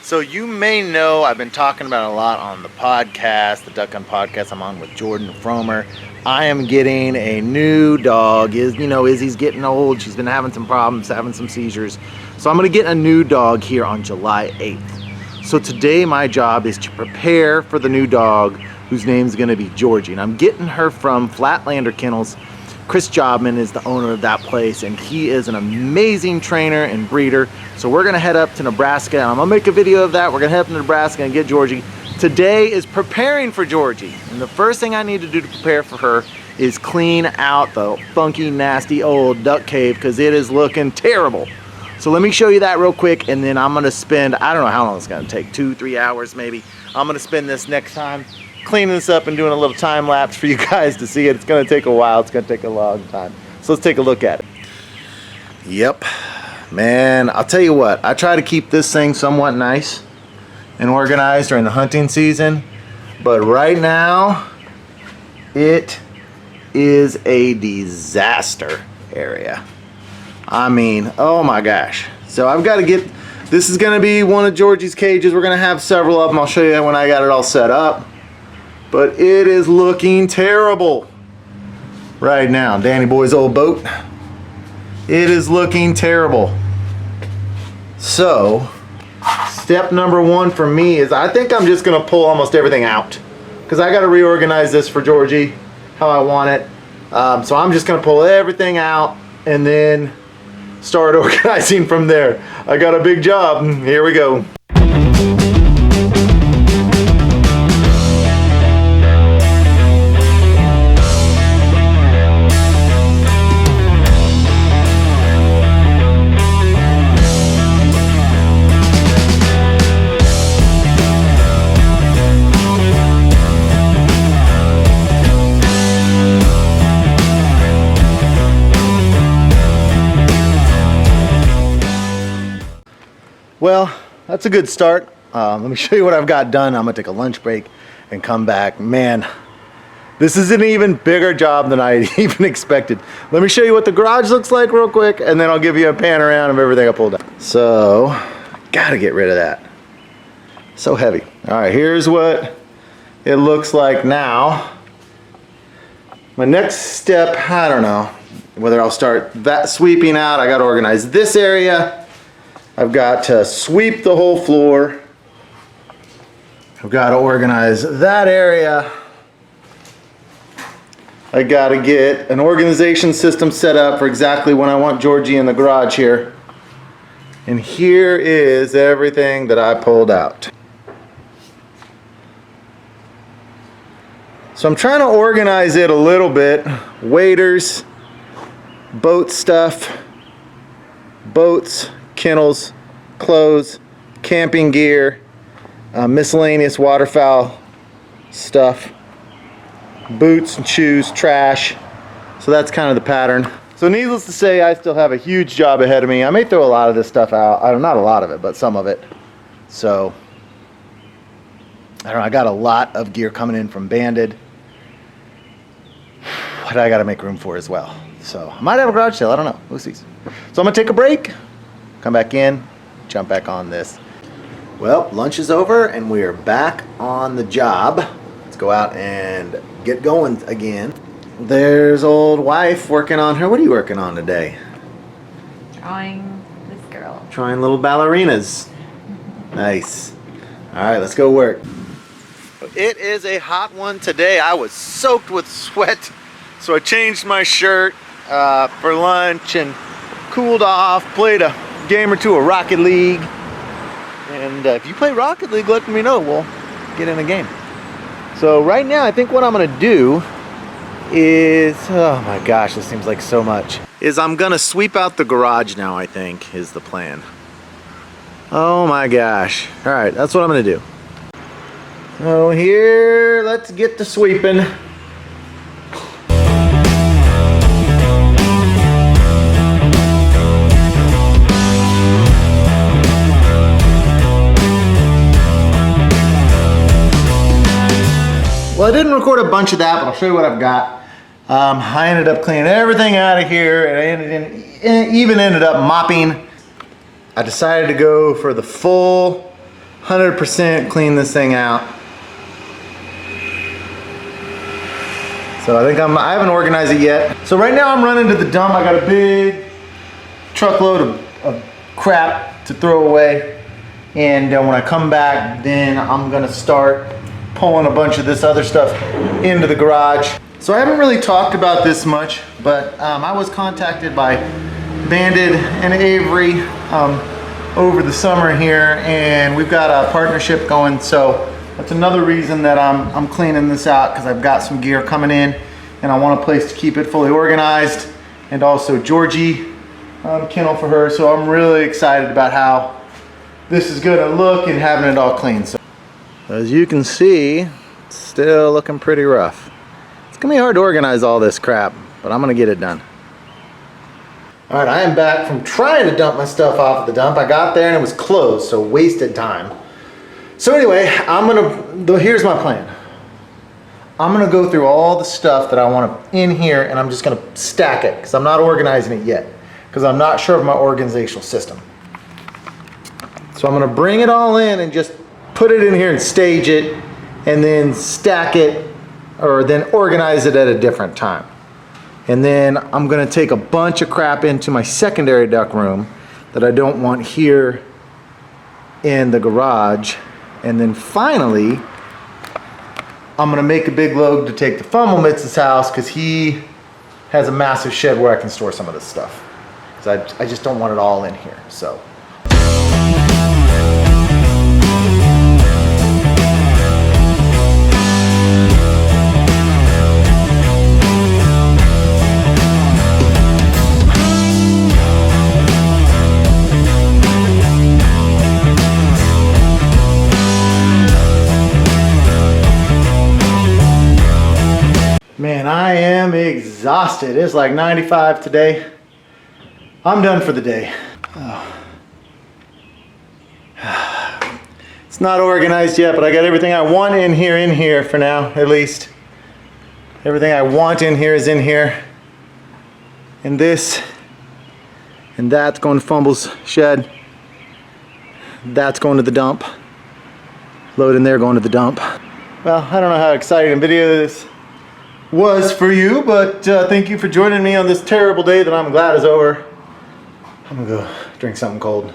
So you may know I've been talking about it a lot on the podcast, the Duck Gun podcast I'm on with Jordan Fromer. I am getting a new dog. Izzy's getting old. She's been having some problems, having some seizures. So I'm going to get a new dog here on July 8th. So today my job is to prepare for the new dog whose name's going to be Georgie. And I'm getting her from Flatlander Kennels. Chris Jobman is the owner of that place, and he is an amazing trainer and breeder. So we're gonna head up to Nebraska, and I'm gonna make a video of that. We're gonna head up to Nebraska and get Georgie. Today is preparing for Georgie, and the first thing I need to do to prepare for her is clean out the funky, nasty old duck cave, because it is looking terrible. So let me show you that real quick, and then I'm gonna spend, I don't know how long it's gonna take, 2-3 hours maybe. I'm gonna spend this next time cleaning this up and doing a little time lapse for you guys to see it. It's gonna take a while, it's gonna take a long time. So let's take a look at it. Yep, man, I'll tell you what, I try to keep this thing somewhat nice and organized during the hunting season, but right now, it is a disaster area. I mean, oh my gosh. So I've got to get, this is gonna be one of Georgie's cages. We're gonna have several of them. I'll show you when I got it all set up. But it is looking terrible right now. Danny Boy's old boat. It is looking terrible. So, step number one for me is I think I'm just gonna pull almost everything out, because I gotta reorganize this for Georgie how I want it. So I'm just gonna pull everything out and then start organizing from there. I got a big job. Here we go. Well, that's a good start. Let me show you what I've got done. I'm gonna take a lunch break and come back. Man, this is an even bigger job than I even expected. Let me show you what the garage looks like real quick, and then I'll give you a pan around of everything I pulled out. So, gotta get rid of that. So heavy. All right, here's what it looks like now. My next step, I don't know whether I'll start that sweeping out. I gotta organize this area. I've got to sweep the whole floor. I've got to organize that area. I got to get an organization system set up for exactly when I want Georgie in the garage here. And here is everything that I pulled out. So I'm trying to organize it a little bit. Waders, boat stuff, boats, kennels, clothes, camping gear, miscellaneous waterfowl stuff, boots and shoes, trash. So that's kind of the pattern. So needless to say, I still have a huge job ahead of me. I may throw a lot of this stuff out. Not a lot of it, but some of it. So, I don't know, I got a lot of gear coming in from Banded. What I gotta make room for as well. So, I might have a garage sale, I don't know, who sees. So I'm gonna take a break, come back in, jump back on this. Well, lunch is over and we are back on the job. Let's go out and get going again. There's old wife working on her. What are you working on today? Drawing this girl. Drawing little ballerinas. Nice. All right, let's go work. It is a hot one today. I was soaked with sweat, so I changed my shirt for lunch and cooled off, played a game or two of Rocket League. And if you play Rocket League, let me know. We'll get in a game. So right now, I think what I'm gonna do is, oh my gosh, this seems like so much, is I'm gonna sweep out the garage now, I think, is the plan. Oh my gosh. All right, that's what I'm gonna do. So here, let's get to sweeping. Well, I didn't record a bunch of that, but I'll show you what I've got. I ended up cleaning everything out of here, and I even ended up mopping. I decided to go for the full 100% clean this thing out. So I haven't organized it yet. So right now I'm running to the dump. I got a big truckload of crap to throw away. And when I come back, then I'm gonna start pulling a bunch of this other stuff into the garage. So I haven't really talked about this much, but I was contacted by Bandit and Avery over the summer here, and we've got a partnership going. So that's another reason that I'm cleaning this out, because I've got some gear coming in and I want a place to keep it fully organized, and also Georgie kennel for her. So I'm really excited about how this is gonna look and having it all clean. So as you can see, it's still looking pretty rough. It's gonna be hard to organize all this crap, but I'm gonna get it done. All right, I am back from trying to dump my stuff off at the dump. I got there and it was closed, so wasted time. So anyway, here's my plan. I'm gonna go through all the stuff that I want in here, and I'm just gonna stack it, because I'm not organizing it yet, because I'm not sure of my organizational system. So I'm gonna bring it all in and just put it in here and stage it, and then stack it, or then organize it at a different time. And then I'm gonna take a bunch of crap into my secondary duck room that I don't want here in the garage. And then finally, I'm gonna make a big load to take to Fummelmitz's house, because he has a massive shed where I can store some of this stuff. Because I just don't want it all in here, so. Man, I am exhausted. It's like 95 today. I'm done for the day. Oh. It's not organized yet, but I got everything I want in here for now, at least. Everything I want in here is in here. And this, and that's going to Fumble's shed. That's going to the dump. Load in there, going to the dump. Well, I don't know how exciting a video this was for you, but thank you for joining me on this terrible day that I'm glad is over. I'm gonna go drink something cold.